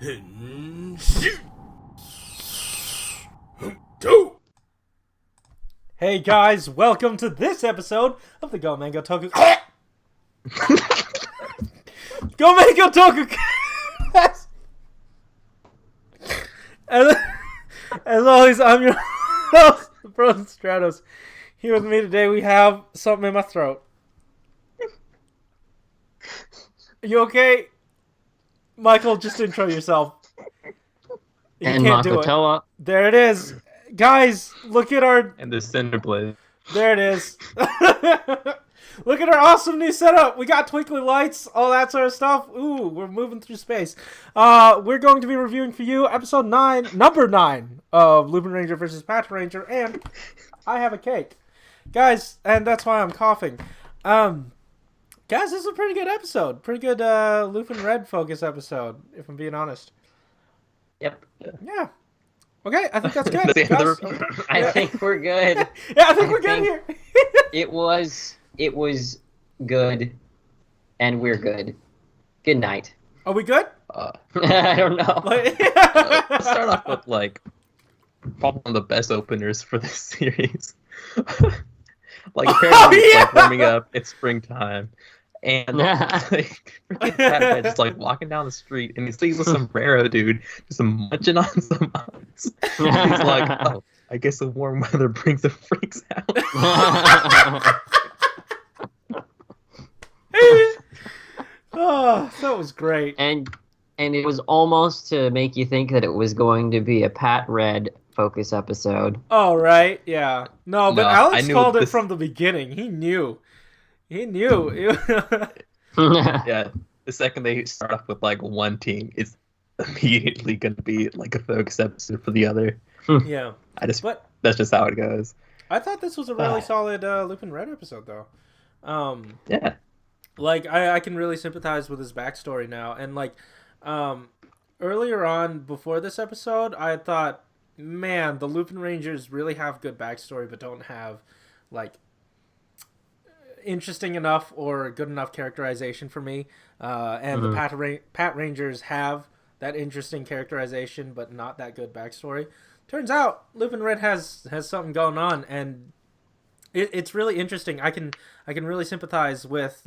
Hey guys, welcome to this episode of the GMTC Toku. GMTC Toku. As always, I'm your host, the Frozen Stratos. Here with me today, we have something in my throat. You okay? Michael, just intro yourself. You and can't Makotoa. do it. There it is. Guys, look at our... And the Cinder Blaze. There it is. Look at our awesome new setup. We got twinkly lights, all that sort of stuff. Ooh, we're moving through space. We're going to be reviewing for you episode 9, number 9 of Lupinranger versus Patranger, and I have a cake. Guys, and that's why I'm coughing. Guys, this is a pretty good episode. Pretty good Lupin Red focus episode, if I'm being honest. Yep. Yeah. Okay, I think that's good. Guys. I think we're good. Yeah, I think we're good here. It was good, and we're good. Good night. Are we good? I don't know. Let's start off with probably one of the best openers for this series. Apparently it's warming up. It's springtime, and Batman just walking down the street, and he sees a sombrero dude just munching on some ice. He's like, "Oh, I guess the warm weather brings the freaks out." Oh, that was great. And it was almost to make you think that it was going to be a Pat Red focus episode. Oh, right, yeah. No, but Alex called it this... from the beginning. He knew. Yeah, the second they start off with one team, it's immediately going to be a focus episode for the other. Yeah. That's just how it goes. I thought this was a really solid Lupin Red episode, though. Yeah. I can really sympathize with his backstory now. And, earlier on, before this episode, I thought, man, the Lupin Rangers really have good backstory, but don't have, interesting enough or good enough characterization for me. And the Pat Rangers have that interesting characterization, but not that good backstory. Turns out, Lupin Red has something going on, and it's really interesting. I can really sympathize with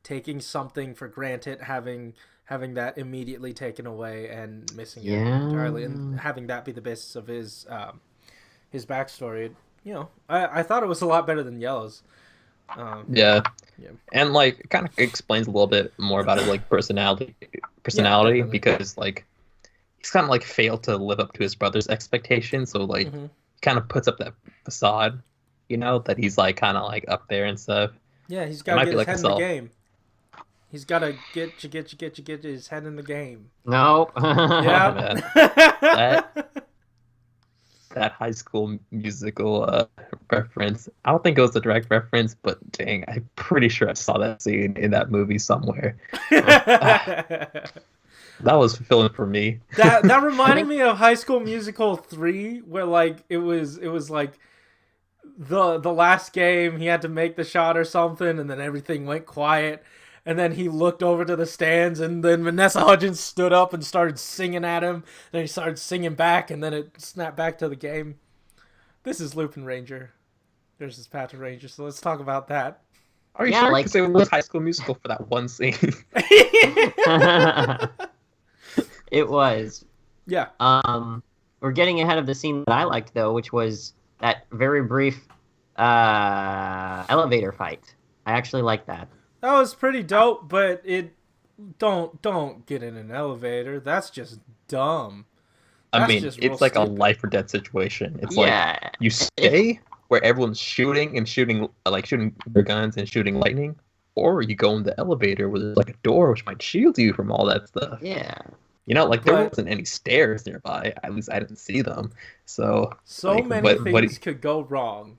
taking something for granted, having that immediately taken away and missing it entirely, and having that be the basis of his backstory. I thought it was a lot better than Yellow's. Yeah, and it kind of explains a little bit more about his personality, because he's kind of failed to live up to his brother's expectations, so he kind of puts up that facade. That he's kind of up there and stuff. Yeah, he's got to get his head in the game. He's got to get his head in the game. No. Yeah. That High School Musical reference. I don't think it was a direct reference, but dang, I'm pretty sure I saw that scene in that movie somewhere. That was fulfilling for me. That reminded me of High School Musical 3, where it was the last game, he had to make the shot or something, and then everything went quiet, and then he looked over to the stands, and then Vanessa Hudgens stood up and started singing at him, then he started singing back, and then it snapped back to the game. This is Lupin Ranger versus Patranger, so let's talk about that. Are you sure? Because it was High School Musical for that one scene. It was. Yeah. We're getting ahead of the scene that I liked, though, which was that very brief elevator fight. I actually liked that. That was pretty dope, but don't get in an elevator. That's just dumb. It's like a life or death situation. It's you stay where everyone's shooting their guns and shooting lightning, or you go in the elevator where there's a door which might shield you from all that stuff. Yeah. There wasn't any stairs nearby. At least I didn't see them. So many things could go wrong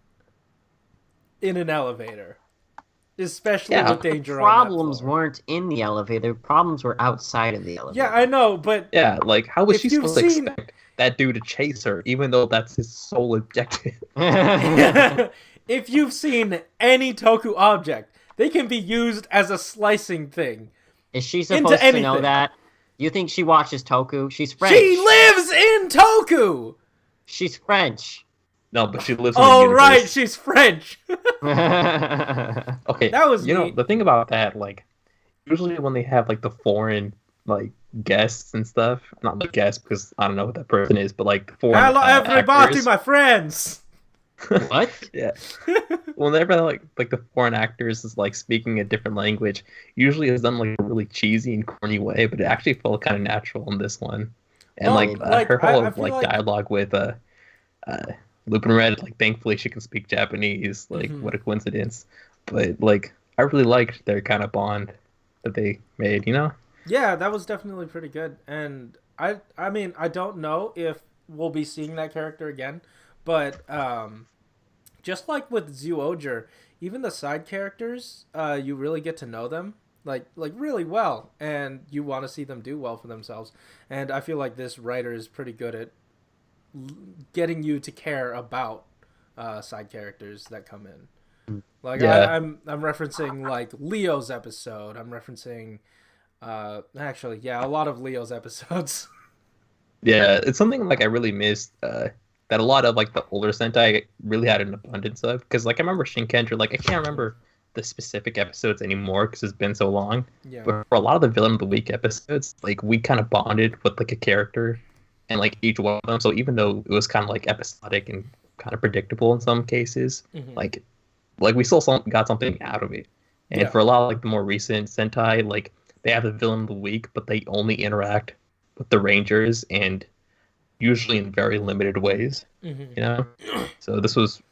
in an elevator, especially with danger. Problems weren't in the elevator. Problems were outside of the elevator. Yeah, I know, but how was she supposed to expect that dude to chase her, even though that's his sole objective? If you've seen any Toku object, they can be used as a slicing thing. Is she supposed to know that? You think she watches Toku? She's French. She lives in Toku! She's French. No, but she lives in the Oh, universe. right, she's French! Okay, That was you know, neat. the thing about that, like, usually when they have, like, the foreign, like, guests and stuff, not the guests, because I don't know what that person is, but, like, the foreign Hello, everybody, actors. my friends! What? Yeah. Whenever, like, the foreign actors is, like, speaking a different language, usually it's done, like, a really cheesy and corny way, but it actually felt kind of natural in this one. And, Well, her whole, I feel like, dialogue with, Lupinranger, like, thankfully she can speak Japanese, like, what a coincidence. But, like, I really liked their kind of bond that they made, you know? Yeah, that was definitely pretty good. And I mean, I don't know if we'll be seeing that character again, but just like with Zyuohger, even the side characters, you really get to know them like really well, and you want to see them do well for themselves. And I feel like this writer is pretty good at getting you to care about side characters that come in. Like Yeah. I'm referencing like Leo's episode. I'm referencing actually, yeah, a lot of Leo's episodes. Yeah, it's something, like, I really missed, that a lot of, like, the older Sentai really had an abundance of. Because, like, I remember Shinkenger, like, I can't remember the specific episodes anymore because it's been so long. Yeah. But for a lot of the Villain of the Week episodes, like, we kind of bonded with, like, a character and, like, each one of them. So even though it was kind of, like, episodic and kind of predictable in some cases, like we still got something out of it. And Yeah. for a lot of, like, the more recent Sentai, like, they have the Villain of the Week, but they only interact with the Rangers, and usually in very limited ways, you know? So this was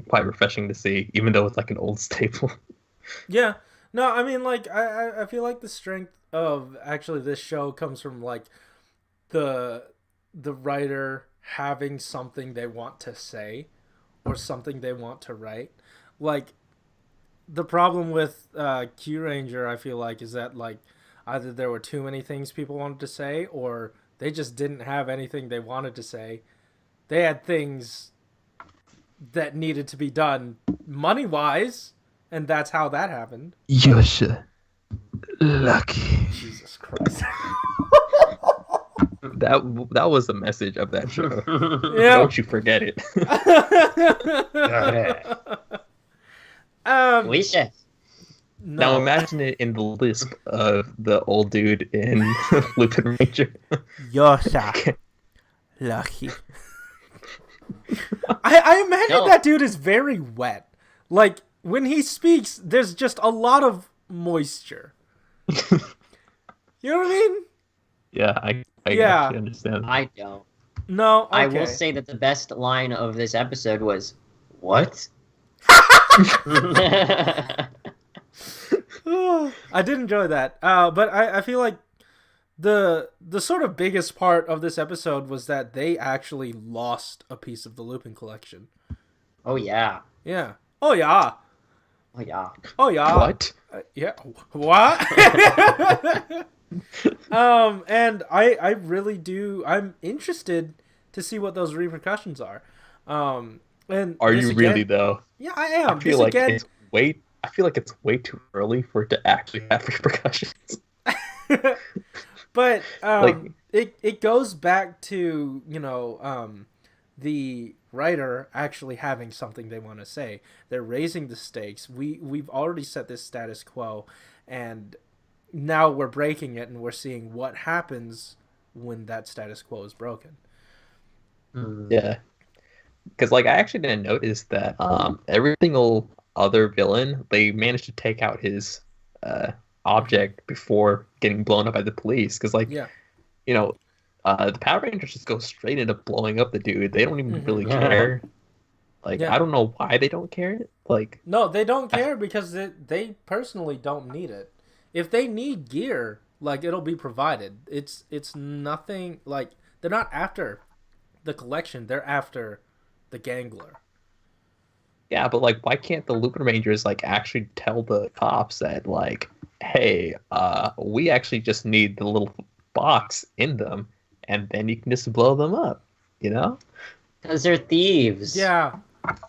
quite refreshing to see, even though it's, like, an old staple. Yeah. No, I mean, like, I feel like the strength of actually this show comes from, like, the writer having something they want to say or something they want to write. Like, the problem with Q-Ranger, I feel like, is that, like, either there were too many things people wanted to say, or they just didn't have anything they wanted to say. They had things that needed to be done money-wise, and that's how that happened. Yosha, lucky. Jesus Christ. That was the message of that show. Yeah. Don't you forget it. We should. Now imagine it in the lisp of the old dude in Lupinranger. Yosha. Lucky. I imagine that dude is very wet. Like, when he speaks, there's just a lot of moisture. You know what I mean? Yeah, I Yeah. actually understand. I don't. No, okay. I will say that the best line of this episode was, "What?" I did enjoy that. But I feel like the sort of biggest part of this episode was that they actually lost a piece of the Lupin collection. Oh yeah. Yeah. Oh yeah. Oh yeah. Oh yeah. What? Yeah. What? And I really do. I'm interested to see what those repercussions are. And Are this you again- really though? Yeah, I am. I feel like it's way too early for it to actually have repercussions. But Like- it goes back to, you know, the writer actually having something they want to say. They're raising the stakes. We've already set this status quo, and now we're breaking it, and we're seeing what happens when that status quo is broken. Yeah. Because, like, I actually didn't notice that every single other villain, they managed to take out his object before getting blown up by the police. Because, like, Yeah. you know, the Power Rangers just go straight into blowing up the dude. They don't even really care. Like, Yeah. I don't know why they don't care. Like, No, they don't care because they personally don't need it. If they need gear, like, it'll be provided. It's nothing, like, they're not after the collection. They're after the Gangler. yeah, but, like, why can't the Lupin Rangers, like, actually tell the cops that, like, hey, we actually just need the little box in them, and then you can just blow them up, you know? Because they're thieves. Yeah.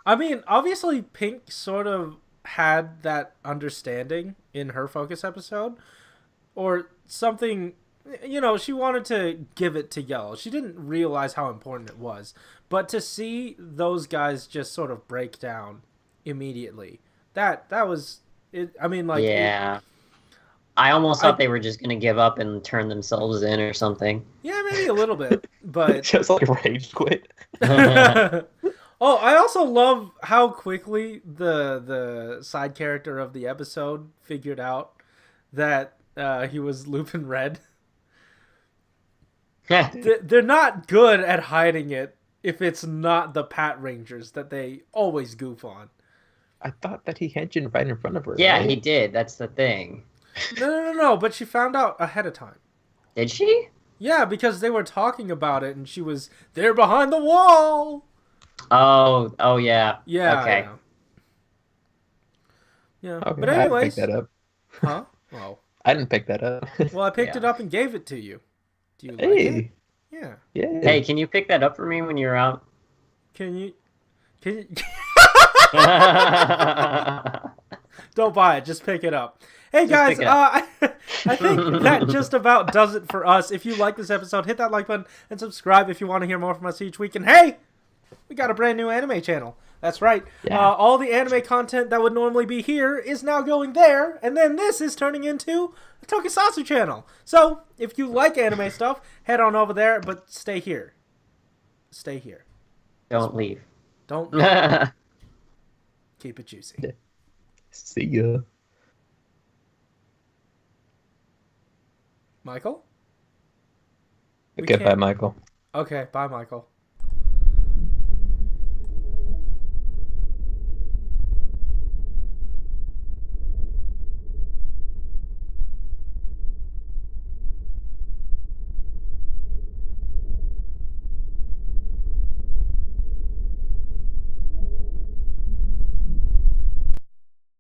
I mean, obviously Pink sort of had that understanding in her Focus episode, or something you know, she wanted to give it to Yellow. She didn't realize how important it was. But to see those guys just sort of break down immediately, that was it. I mean, like, Yeah. I almost thought they were just going to give up and turn themselves in or something. Yeah, maybe a little bit, but Just like rage quit. Oh, I also love how quickly the side character of the episode figured out that he was Lupin Red. They're not good at hiding it if it's not the Patrangers that they always goof on. I thought that he hedged right in front of her. Yeah, right? he did. That's the thing. No, but she found out ahead of time. Did she? Yeah, because they were talking about it and she was there behind the wall. Oh yeah. Yeah. Okay. Yeah. Okay, But I didn't anyways. pick that up. Huh? Oh. I didn't pick that up. Well, I picked it up and gave it to you. Do you like it? Hey. Yeah. Yeah. Hey, can you pick that up for me when you're out? Can you? Don't buy it. Just pick it up. Hey guys, I think that just about does it for us. If you like this episode, hit that like button and subscribe if you want to hear more from us each week. And hey, we got a brand new anime channel. That's right. Yeah. All the anime content that would normally be here is now going there, and then this is turning into a Tokusatsu channel. So if you like anime stuff, head on over there, but stay here. Stay here. Don't leave. Don't keep it juicy. See ya. Michael? Okay, bye, Michael. Okay, bye, Michael.